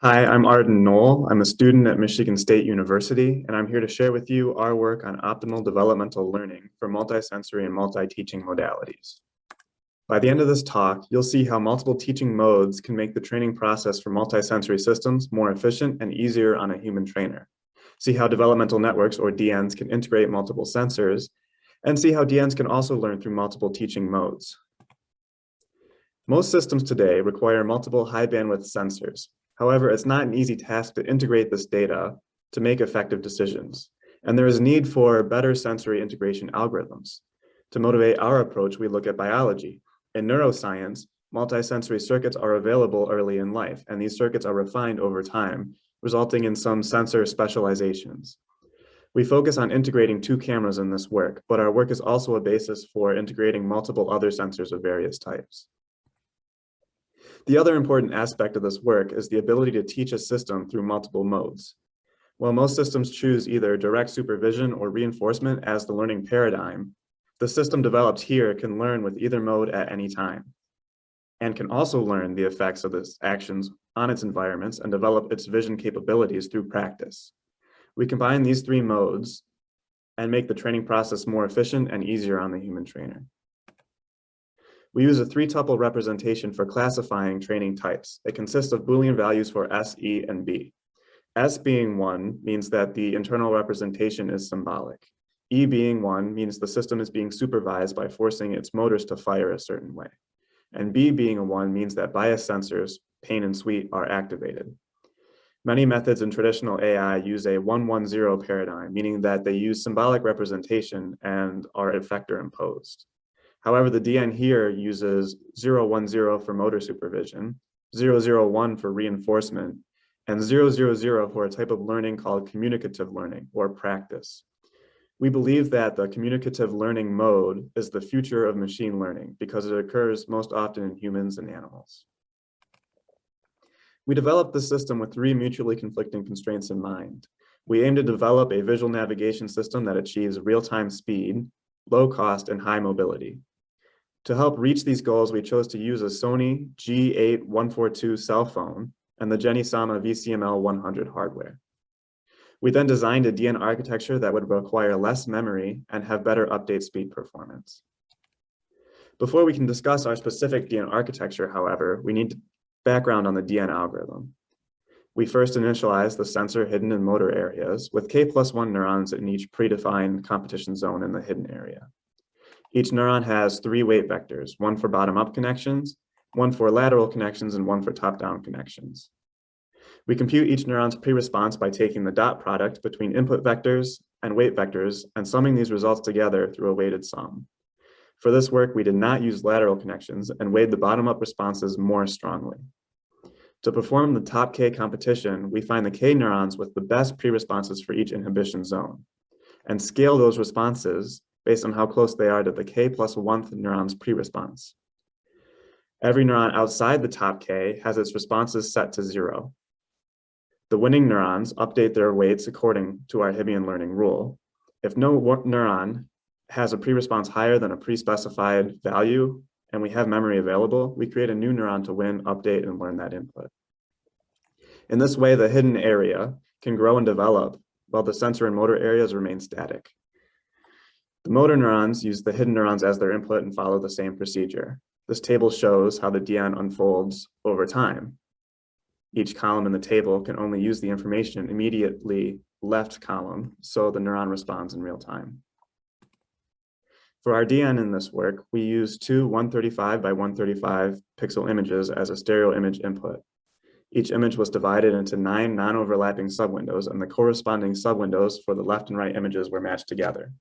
Hi, I'm Arden Knoll. I'm a student at Michigan State University, and I'm here to share with you our work on optimal developmental learning for multisensory and multi-teaching modalities. By the end of this talk, you'll see how multiple teaching modes can make the training process for multisensory systems more efficient and easier on a human trainer. See how developmental networks, or DNs, can integrate multiple sensors, and see how DNs can also learn through multiple teaching modes. Most systems today require multiple high-bandwidth sensors. However, it's not an easy task to integrate this data to make effective decisions, and there is a need for better sensory integration algorithms. To motivate our approach, we look at biology. In neuroscience, multisensory circuits are available early in life, and these circuits are refined over time, resulting in some sensor specializations. We focus on integrating two cameras in this work, but our work is also a basis for integrating multiple other sensors of various types. The other important aspect of this work is the ability to teach a system through multiple modes. While most systems choose either direct supervision or reinforcement as the learning paradigm, the system developed here can learn with either mode at any time, and can also learn the effects of its actions on its environments and develop its vision capabilities through practice. We combine these three modes and make the training process more efficient and easier on the human trainer. We use a three-tuple representation for classifying training types. It consists of Boolean values for S, E, and B. S being 1 means that the internal representation is symbolic. E being 1 means the system is being supervised by forcing its motors to fire a certain way. And B being a 1 means that bias sensors, pain and sweet, are activated. Many methods in traditional AI use a 1-1-0 paradigm, meaning that they use symbolic representation and are effector imposed. However, the DN here uses 0-1-0 for motor supervision, 0-0-1 for reinforcement, and 0-0-0 for a type of learning called communicative learning, or practice. We believe that the communicative learning mode is the future of machine learning because it occurs most often in humans and animals. We developed the system with three mutually conflicting constraints in mind. We aim to develop a visual navigation system that achieves real-time speed, low cost, and high mobility. To help reach these goals, we chose to use a Sony G8142 cell phone and the Genisama VCML100 hardware. We then designed a DN architecture that would require less memory and have better update speed performance. Before we can discuss our specific DN architecture, however, we need background on the DN algorithm. We first initialized the sensor, hidden, and motor areas with K+1 neurons in each predefined competition zone in the hidden area. Each neuron has three weight vectors, one for bottom-up connections, one for lateral connections, and one for top-down connections. We compute each neuron's pre-response by taking the dot product between input vectors and weight vectors and summing these results together through a weighted sum. For this work, we did not use lateral connections and weighed the bottom-up responses more strongly. To perform the top K competition, we find the K neurons with the best pre-responses for each inhibition zone and scale those responses based on how close they are to the K+1th neuron's pre-response. Every neuron outside the top K has its responses set to 0. The winning neurons update their weights according to our Hebbian learning rule. If no neuron has a pre-response higher than a pre-specified value and we have memory available, we create a new neuron to win, update, and learn that input. In this way, the hidden area can grow and develop while the sensor and motor areas remain static. The motor neurons use the hidden neurons as their input and follow the same procedure. This table shows how the DN unfolds over time. Each column in the table can only use the information immediately left column, so the neuron responds in real time. For our DN in this work, we use two 135 by 135 pixel images as a stereo image input. Each image was divided into 9 non-overlapping subwindows, and the corresponding subwindows for the left and right images were matched together.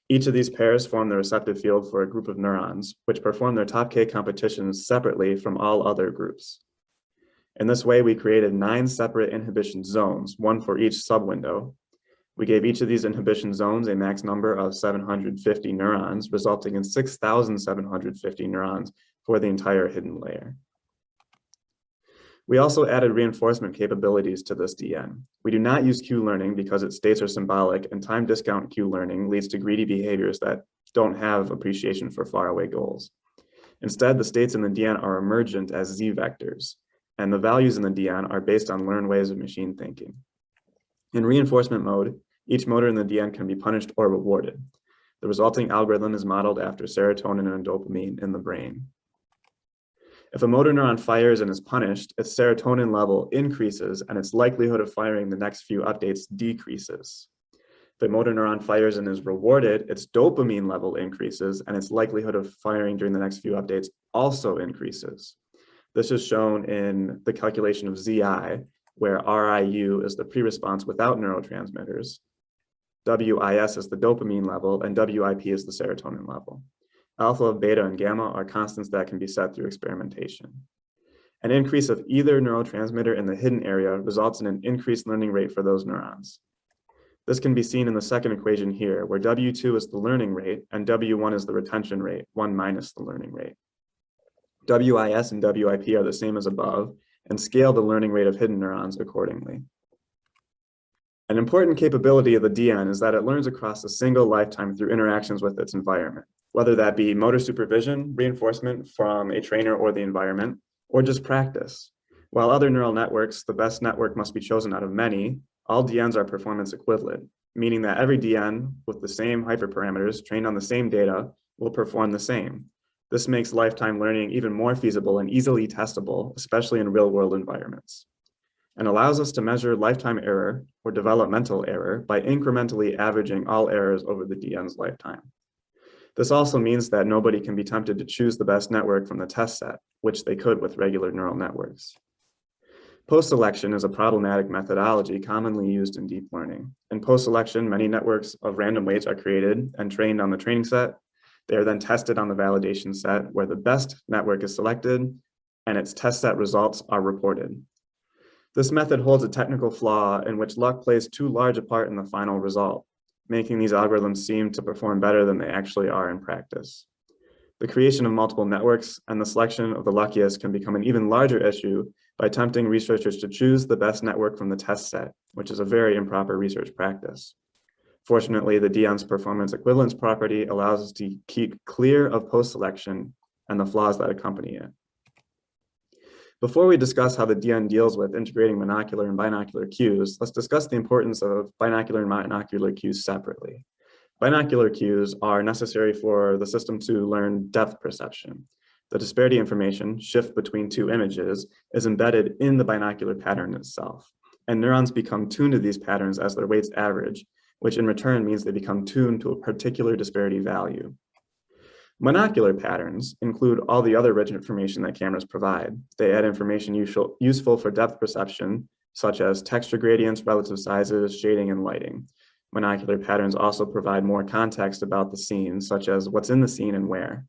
Each of these pairs form the receptive field for a group of neurons, which perform their top K competitions separately from all other groups. In this way, we created 9 separate inhibition zones, one for each subwindow. We gave each of these inhibition zones a max number of 750 neurons, resulting in 6,750 neurons for the entire hidden layer. We also added reinforcement capabilities to this DN. We do not use Q-learning because its states are symbolic, and time discount Q-learning leads to greedy behaviors that don't have appreciation for faraway goals. Instead, the states in the DN are emergent as Z vectors. and the values in the DN are based on learned ways of machine thinking. In reinforcement mode, each motor in the DN can be punished or rewarded. The resulting algorithm is modeled after serotonin and dopamine in the brain. If a motor neuron fires and is punished, its serotonin level increases and its likelihood of firing the next few updates decreases. If a motor neuron fires and is rewarded, its dopamine level increases and its likelihood of firing during the next few updates also increases. This is shown in the calculation of ZI, where RIU is the pre-response without neurotransmitters, WIS is the dopamine level, and WIP is the serotonin level. Alpha, beta, and gamma are constants that can be set through experimentation. An increase of either neurotransmitter in the hidden area results in an increased learning rate for those neurons. This can be seen in the second equation here, where W2 is the learning rate and W1 is the retention rate, 1 minus the learning rate. WIS and WIP are the same as above and scale the learning rate of hidden neurons accordingly. An important capability of the DN is that it learns across a single lifetime through interactions with its environment, whether that be motor supervision, reinforcement from a trainer or the environment, or just practice. While other neural networks, the best network must be chosen out of many, all DNs are performance equivalent, meaning that every DN with the same hyperparameters trained on the same data will perform the same. This makes lifetime learning even more feasible and easily testable, especially in real-world environments, and allows us to measure lifetime error or developmental error by incrementally averaging all errors over the DN's lifetime. This also means that nobody can be tempted to choose the best network from the test set, which they could with regular neural networks. Post-selection is a problematic methodology commonly used in deep learning. In post-selection, many networks of random weights are created and trained on the training set. They are then tested on the validation set, where the best network is selected and its test set results are reported. This method holds a technical flaw in which luck plays too large a part in the final result, making these algorithms seem to perform better than they actually are in practice. The creation of multiple networks and the selection of the luckiest can become an even larger issue by tempting researchers to choose the best network from the test set, which is a very improper research practice. Fortunately, the DN's performance equivalence property allows us to keep clear of post-selection and the flaws that accompany it. Before we discuss how the DN deals with integrating monocular and binocular cues, let's discuss the importance of binocular and monocular cues separately. Binocular cues are necessary for the system to learn depth perception. The disparity information, shift between two images, is embedded in the binocular pattern itself, and neurons become tuned to these patterns as their weights average, which in return means they become tuned to a particular disparity value. Monocular patterns include all the other rich information that cameras provide. They add information useful for depth perception, such as texture gradients, relative sizes, shading, and lighting. Monocular patterns also provide more context about the scene, such as what's in the scene and where.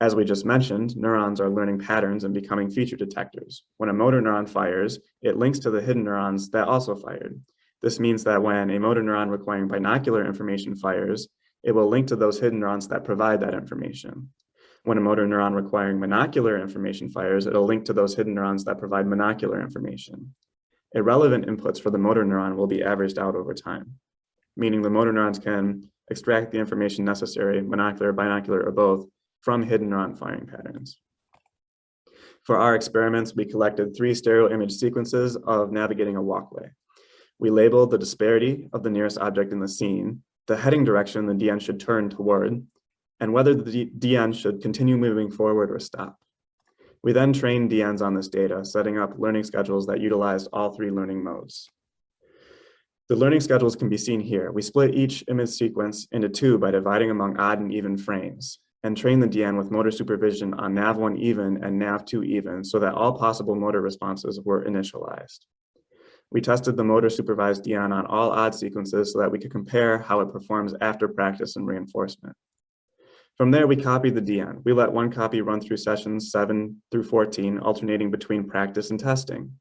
As we just mentioned, neurons are learning patterns and becoming feature detectors. When a motor neuron fires, it links to the hidden neurons that also fired. This means that when a motor neuron requiring binocular information fires, it will link to those hidden neurons that provide that information. When a motor neuron requiring monocular information fires, it'll link to those hidden neurons that provide monocular information. Irrelevant inputs for the motor neuron will be averaged out over time, meaning the motor neurons can extract the information necessary, monocular, binocular, or both, from hidden neuron firing patterns. For our experiments, we collected 3 stereo image sequences of navigating a walkway. We labeled the disparity of the nearest object in the scene, the heading direction the DN should turn toward, and whether the DN should continue moving forward or stop. We then trained DNs on this data, setting up learning schedules that utilized all 3 learning modes. The learning schedules can be seen here. We split each image sequence into 2 by dividing among odd and even frames, and trained the DN with motor supervision on nav1 even and nav2 even so that all possible motor responses were initialized. We tested the motor supervised DN on all odd sequences so that we could compare how it performs after practice and reinforcement. From there, we copied the DN. We let one copy run through sessions 7 through 14, alternating between practice and testing,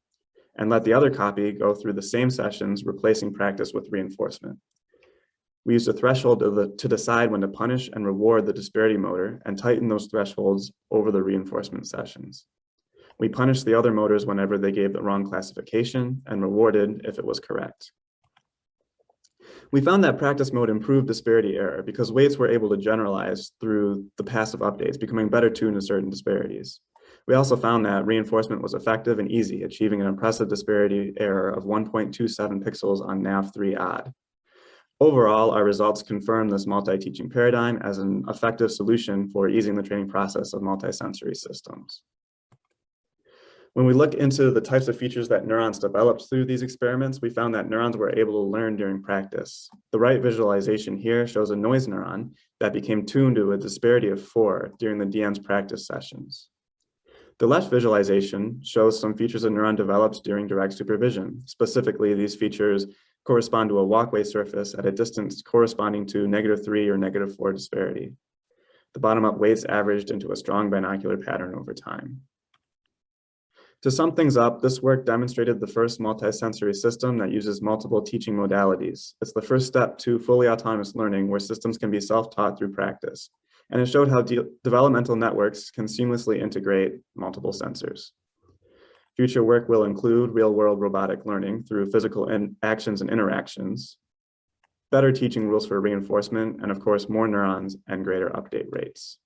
and let the other copy go through the same sessions, replacing practice with reinforcement. We used a threshold to decide when to punish and reward the disparity motor and tighten those thresholds over the reinforcement sessions. We punished the other motors whenever they gave the wrong classification and rewarded if it was correct. We found that practice mode improved disparity error because weights were able to generalize through the passive updates, becoming better tuned to certain disparities. We also found that reinforcement was effective and easy, achieving an impressive disparity error of 1.27 pixels on nav3 odd. Overall, our results confirm this multi-teaching paradigm as an effective solution for easing the training process of multisensory systems. When we look into the types of features that neurons developed through these experiments, we found that neurons were able to learn during practice. The right visualization here shows a noise neuron that became tuned to a disparity of 4 during the DN's practice sessions. The left visualization shows some features a neuron develops during direct supervision. Specifically, these features correspond to a walkway surface at a distance corresponding to -3 or -4 disparity. The bottom-up weights averaged into a strong binocular pattern over time. To sum things up, this work demonstrated the first multisensory system that uses multiple teaching modalities. It's the first step to fully autonomous learning where systems can be self-taught through practice. And it showed how developmental networks can seamlessly integrate multiple sensors. Future work will include real-world robotic learning through physical actions and interactions, better teaching rules for reinforcement, and of course, more neurons and greater update rates.